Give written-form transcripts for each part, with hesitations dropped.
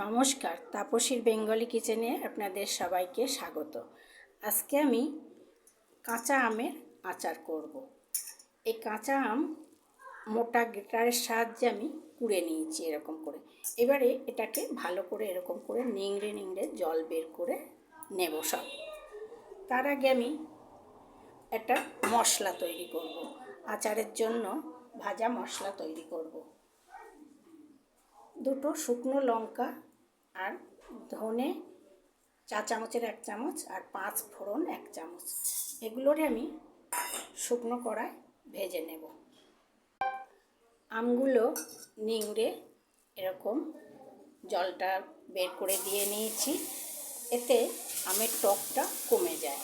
নমস্কার, তাপসীর বেঙ্গলি কিচেনে আপনাদের সবাইকে স্বাগত। আজকে আমি কাঁচা আমের আচার করব। এই কাঁচা আম মোটা গ্রেটারের সাহায্যে আমি কুড়ে নিয়েছি এরকম করে। এবারে এটাকে ভালো করে এরকম করে নিংড়ে নিংড়ে জল বের করে নেব সব। তার আগে আমি একটা মশলা তৈরি করব। আচারের জন্য ভাজা মশলা তৈরি করব। দুটো শুকনো লঙ্কা আর ধনে 4 চামচের 1 চামচ আর 5 ফোড়ন 1 চামচ, এগুলোরে আমি শুকনো কড়ায় ভেজে নেব। আমগুলো নিংড়ে এরকম জলটা বের করে দিয়ে নিয়েছি, এতে আমের টকটা কমে যায়।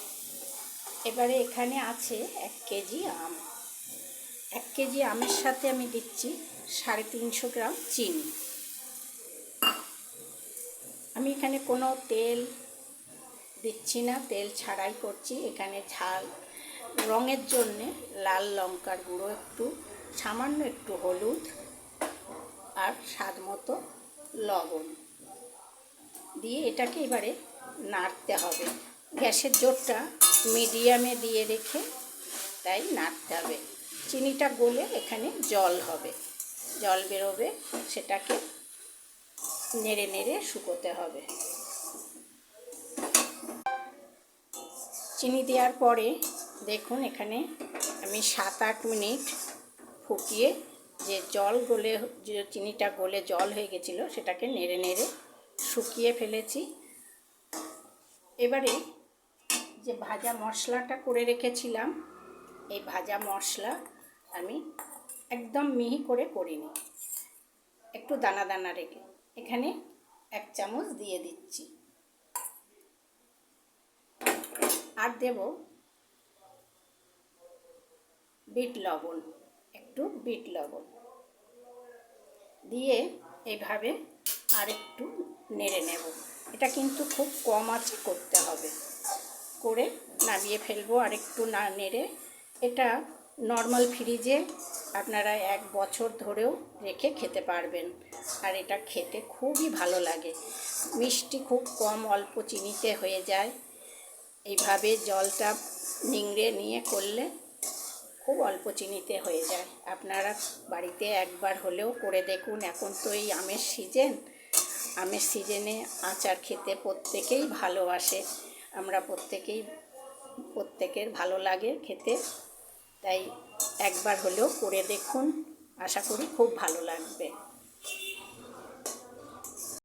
এবারে এখানে আছে 1 কেজি আম। 1 কেজি আমের সাথে আমি দিচ্ছি 350 গ্রাম চিনি। আমি এখানে কোনো তেল দিচ্ছি না, তেল ছাড়াই করছি। এখানে ঝাল রঙের জন্যে লাল লঙ্কার গুঁড়ো একটু, সামান্য একটু হলুদ আর স্বাদ মতো লবণ দিয়ে এটাকে এবারে নাড়তে হবে। গ্যাসের জোরটা মিডিয়ামে দিয়ে রেখে তাই নাড়তে হবে। চিনিটা গলে এখানে জল হবে, জল বেরোবে, সেটাকে নেড়ে নেড়ে শুকোতে হবে। চিনি দেওয়ার পরে দেখুন এখানে আমি 7-8 মিনিট ফুটিয়ে যে জল গলে, যে চিনিটা গলে জল হয়ে গেছিলো, সেটাকে নেড়ে নেড়ে শুকিয়ে ফেলেছি। এবারে যে ভাজা মশলাটা করে রেখেছিলাম, এই ভাজা মশলা আমি একদম মিহি করে করিনি, একটু দানা দানা রেখে এখানে 1 চামচ দিয়ে দিচ্ছি। আর দেব বিট লবণ, একটু বিট লবণ দিয়ে এইভাবে আর একটু নেড়ে নেব। এটা কিন্তু খুব কম আঁচে করতে হবে, করে নামিয়ে ফেলবো। আর একটু না নেড়ে এটা নর্মাল ফ্রিজে আপনারা 1 বছর ধরেও রেখে খেতে পারবেন। আর এটা খেতে খুবই ভালো লাগে, মিষ্টি খুব কম, অল্প চিনিতে হয়ে যায়। এইভাবে জলটা নিংড়ে নিয়ে করলে খুব অল্প চিনিতে হয়ে যায়। আপনারা বাড়িতে একবার হলেও করে দেখুন। এখন তো এই আমের সিজন, আমের সিজনে আচার খেতে প্রত্যেকেই ভালোবাসে। আমরা প্রত্যেকের ভালো লাগে খেতে, তাই একবার হলেও করে দেখুন, আশা করি খুব ভালো লাগবে।